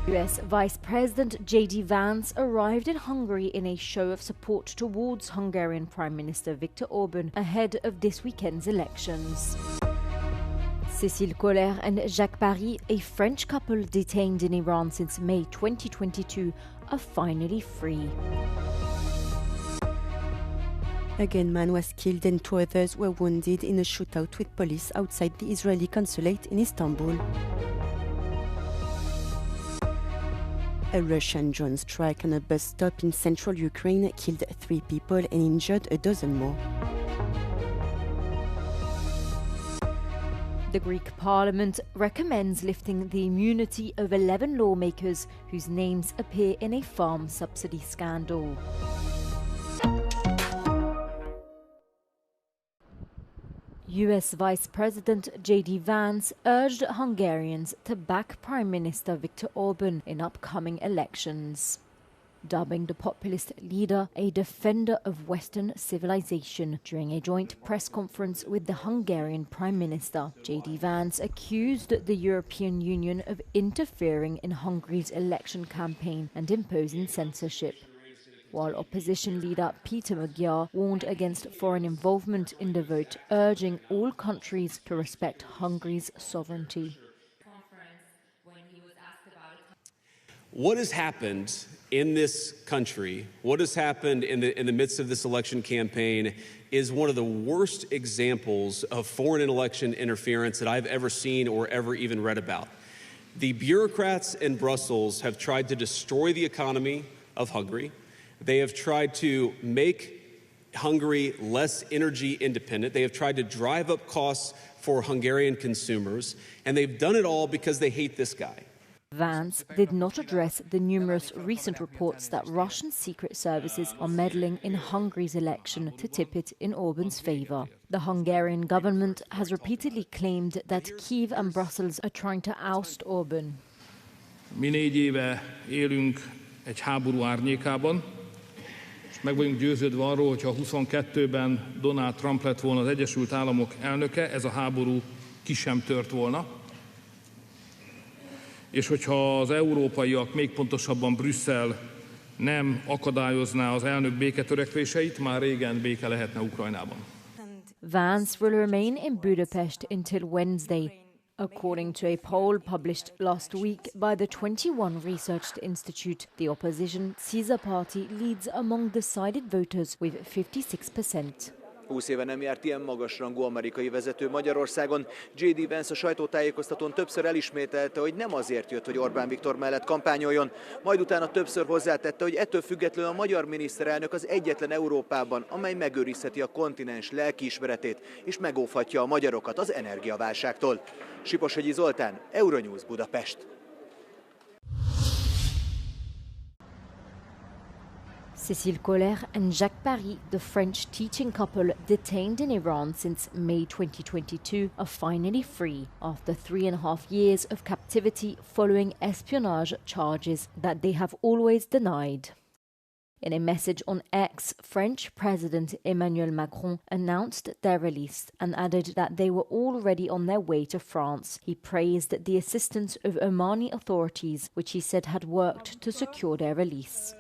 US Vice President Vance arrived in Hungary in a show of support towards Hungarian Prime Minister Viktor Orban ahead of this weekend's elections. Cécile Kohler and Jacques Paris, a French couple detained in Iran since May 2022, are finally free. A gunman was killed and 2 others were wounded in a shootout with police outside the Israeli consulate in Istanbul. A Russian drone strike on a bus stop in central Ukraine killed 3 people and injured a dozen more. The Greek Parliament recommends lifting the immunity of 11 lawmakers whose names appear in a farm subsidy scandal. US Vice President Vance urged Hungarians to back Prime Minister Viktor Orban in upcoming elections. Dubbing the populist leader a defender of Western civilization during a joint press conference with the Hungarian Prime Minister, Vance accused the European Union of interfering in Hungary's election campaign and imposing censorship, while opposition leader Peter Magyar warned against foreign involvement in the vote, urging all countries to respect Hungary's sovereignty. What has happened in this country, what has happened in the midst of this election campaign is one of the worst examples of foreign election interference that I've ever seen or ever even read about. The bureaucrats in Brussels have tried to destroy the economy of Hungary. They have tried to make Hungary less energy independent. They have tried to drive up costs for Hungarian consumers, and they've done it all because they hate this guy. Vance did not address the numerous recent reports that Russian secret services are meddling in Hungary's election to tip it in Orban's favour. The Hungarian government has repeatedly claimed that Kyiv and Brussels are trying to oust Orban. Mi 4 éve élünk egy háború árnyékában, és meg vagyunk győződve arról, hogyha 22-ben Donald Trump lett volna az Egyesült Államok elnöke, ez a háború ki sem tört volna. És hogyha az európaiak, még pontosabban Brüsszel nem akadályozná az elnök béketörekvéseit, már régen béke lehetne Ukrajnában. Vance will remain in Budapest until Wednesday, according to a poll published last week by the 21 Research Institute. The opposition Caesar Party leads among decided voters with 56%. 20 éve nem járt ilyen magasrangú amerikai vezető Magyarországon. J.D. Vance a sajtótájékoztatón többször elismételte, hogy nem azért jött, hogy Orbán Viktor mellett kampányoljon, majd utána többször hozzátette, hogy ettől függetlenül a magyar miniszterelnök az egyetlen Európában, amely megőrizheti a kontinens lelkiismeretét és megóvhatja a magyarokat az energiaválságtól. Siposhegyi Zoltán, Euronews, Budapest. Cécile Kohler and Jacques Paris, the French teaching couple detained in Iran since May 2022, are finally free after 3.5 years of captivity following espionage charges that they have always denied. In a message on X, French President Emmanuel Macron announced their release and added that they were already on their way to France. He praised the assistance of Omani authorities, which he said had worked to secure their release.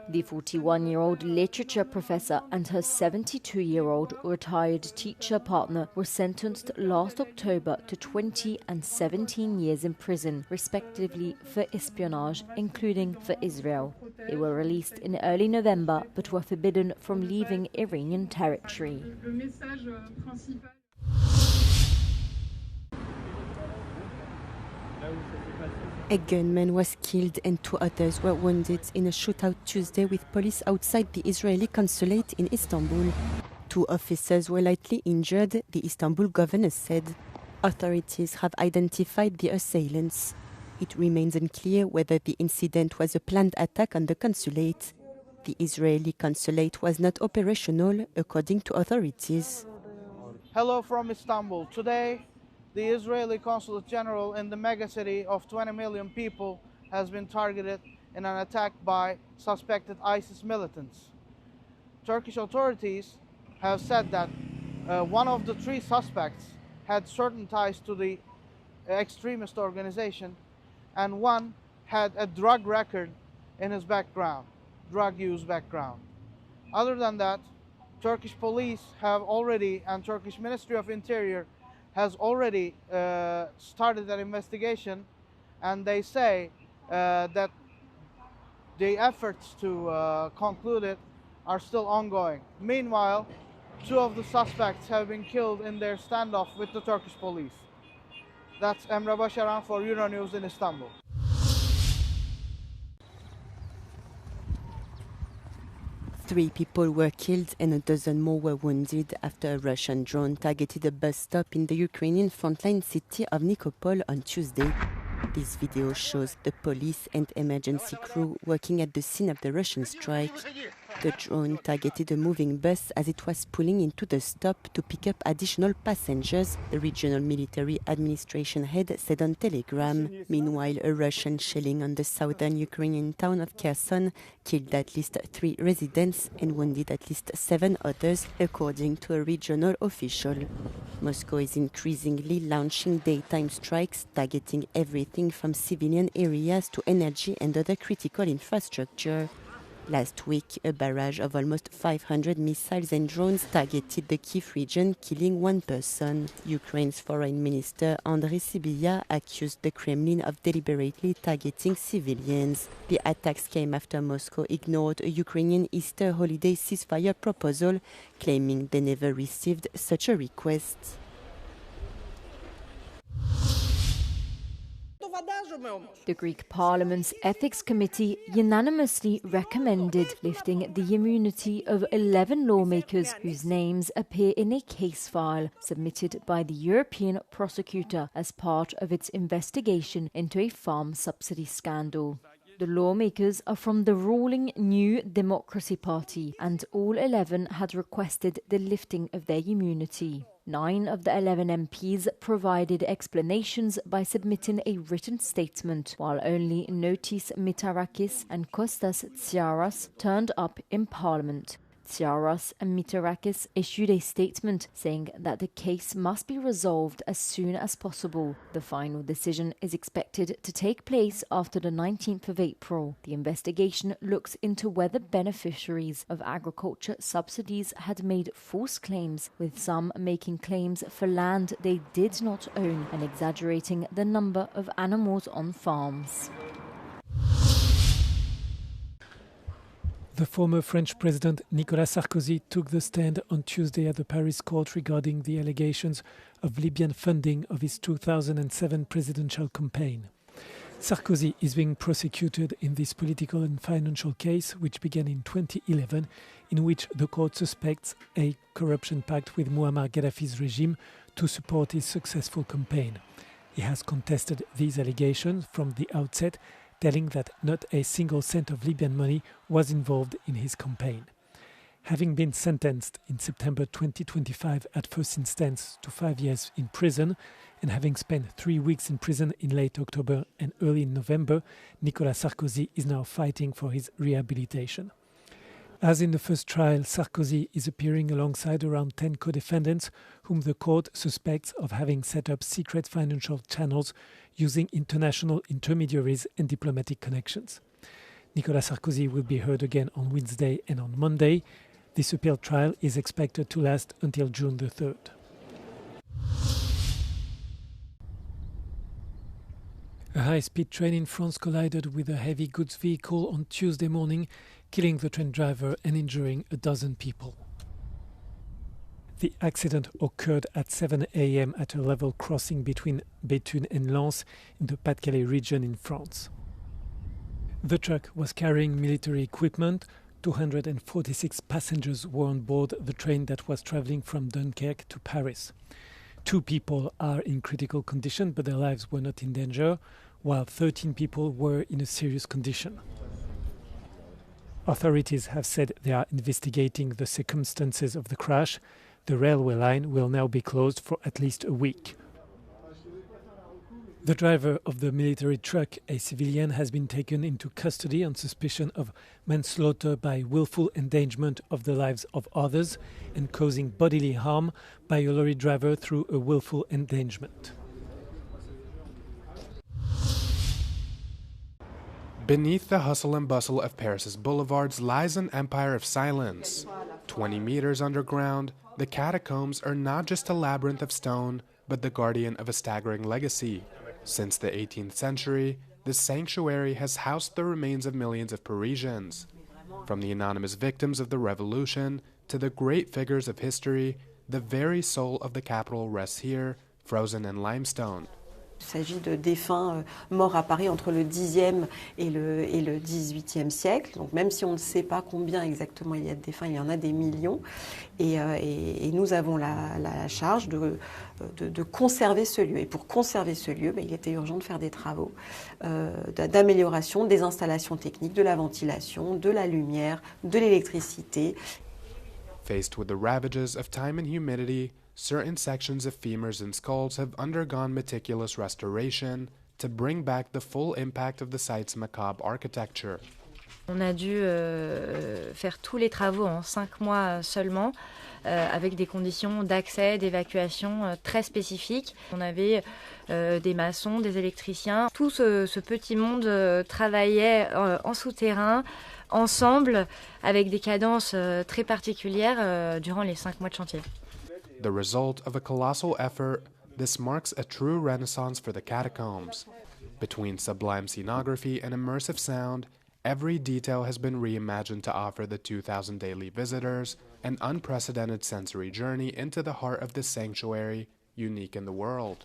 The 41-year-old literature professor and her 72-year-old retired teacher partner were sentenced last October to 20 and 17 years in prison, respectively, for espionage, including for Israel. They were released in early November but were forbidden from leaving Iranian territory. A gunman was killed and 2 others were wounded in a shootout Tuesday with police outside the Israeli consulate in Istanbul. 2 officers were lightly injured, the Istanbul governor said. Authorities have identified the assailants. It remains unclear whether the incident was a planned attack on the consulate. The Israeli consulate was not operational, according to authorities. Hello from Istanbul. Today, the Israeli Consulate General in the megacity of 20 million people has been targeted in an attack by suspected ISIS militants. Turkish authorities have said that one of the 3 suspects had certain ties to the extremist organization, and one had a drug record in his background, drug use background. Other than that, Turkish police have already, and Turkish Ministry of Interior has already started an investigation, and they say that the efforts to conclude it are still ongoing. Meanwhile, 2 of the suspects have been killed in their standoff with the Turkish police. That's Emre Başaran for Euronews in Istanbul. Three people were killed and a dozen more were wounded after a Russian drone targeted a bus stop in the Ukrainian frontline city of Nikopol on Tuesday. This video shows the police and emergency crew working at the scene of the Russian strike. The drone targeted a moving bus as it was pulling into the stop to pick up additional passengers, the regional military administration head said on Telegram. Meanwhile, a Russian shelling on the southern Ukrainian town of Kherson killed at least 3 residents and wounded at least 7 others, according to a regional official. Moscow is increasingly launching daytime strikes targeting everything from civilian areas to energy and other critical infrastructure. Last week, a barrage of almost 500 missiles and drones targeted the Kyiv region, killing 1 person. Ukraine's foreign minister Andriy Sybiha accused the Kremlin of deliberately targeting civilians. The attacks came after Moscow ignored a Ukrainian Easter holiday ceasefire proposal, claiming they never received such a request. The Greek Parliament's Ethics Committee unanimously recommended lifting the immunity of 11 lawmakers whose names appear in a case file submitted by the European prosecutor as part of its investigation into a farm subsidy scandal. The lawmakers are from the ruling New Democracy Party, and all 11 had requested the lifting of their immunity. 9 of the 11 MPs provided explanations by submitting a written statement, while only Notis Mitarakis and Kostas Tsiaras turned up in Parliament. Tsiaras and Mitarakis issued a statement saying that the case must be resolved as soon as possible. The final decision is expected to take place after the 19th of April. The investigation looks into whether beneficiaries of agriculture subsidies had made false claims, with some making claims for land they did not own and exaggerating the number of animals on farms. The former French President Nicolas Sarcoi took the stand on Tuesday at the Paris court regarding the allegations of Libyan funding of his 2007 presidential campaign. Sarkozy is being prosecuted in this political and financial case, which began in 2011, in which the court suspects a corruption pact with Muammar Gaddafi's regime to support his successful campaign. He has contested these allegations from the outset, telling that not a single cent of Libyan money was involved in his campaign. Having been sentenced in September 2025 at first instance to 5 years in prison, and having spent 3 weeks in prison in late October and early November, Nicolas Sarkozy is now fighting for his rehabilitation. As in the first trial, Sarkozy is appearing alongside around 10 co-defendants whom the court suspects of having set up secret financial channels using international intermediaries and diplomatic connections. Nicolas Sarkozy will be heard again on Wednesday and on Monday. This appeal trial is expected to last until June the 3rd. A high-speed train in France collided with a heavy goods vehicle on Tuesday morning, killing the train driver and injuring a dozen people. The accident occurred at 7 a.m. at a level crossing between Béthune and Lens in the Pas-de-Calais region in France. The truck was carrying military equipment. 246 passengers were on board the train that was traveling from Dunkirk to Paris. 2 people are in critical condition, but their lives were not in danger, while 13 people were in a serious condition. Authorities have said they are investigating the circumstances of the crash. The railway line will now be closed for at least a week. The driver of the military truck, a civilian, has been taken into custody on suspicion of manslaughter by willful endangerment of the lives of others and causing bodily harm by a lorry driver through a willful endangerment. Beneath the hustle and bustle of Paris's boulevards lies an empire of silence. 20 meters underground, the catacombs are not just a labyrinth of stone, but the guardian of a staggering legacy. Since the 18th century, this sanctuary has housed the remains of millions of Parisians. From the anonymous victims of the revolution to the great figures of history, the very soul of the capital rests here, frozen in limestone. Il s'agit de défunts morts à Paris entre le Xe et le XVIIIe siècle. Donc même si on ne sait pas combien exactement il y a de défunts, il y en a des millions. Et nous avons la charge de conserver ce lieu. Et pour conserver ce lieu, il était urgent de faire des travaux d'amélioration des installations techniques, de la ventilation, de la lumière, de l'électricité. Faced with the ravages of time and humidity, certain sections of femurs and skulls have undergone meticulous restoration to bring back the full impact of the site's macabre architecture. On a dû faire tous les travaux en 5 mois seulement, avec des conditions d'accès, d'évacuation très spécifiques. On avait des maçons, des électriciens. Tout ce petit monde travaillait en souterrain, ensemble, avec des cadences très particulières durant les 5 mois de chantier. The result of a colossal effort, this marks a true renaissance for the catacombs. Between sublime scenography and immersive sound, every detail has been reimagined to offer the 2,000 daily visitors an unprecedented sensory journey into the heart of this sanctuary, unique in the world.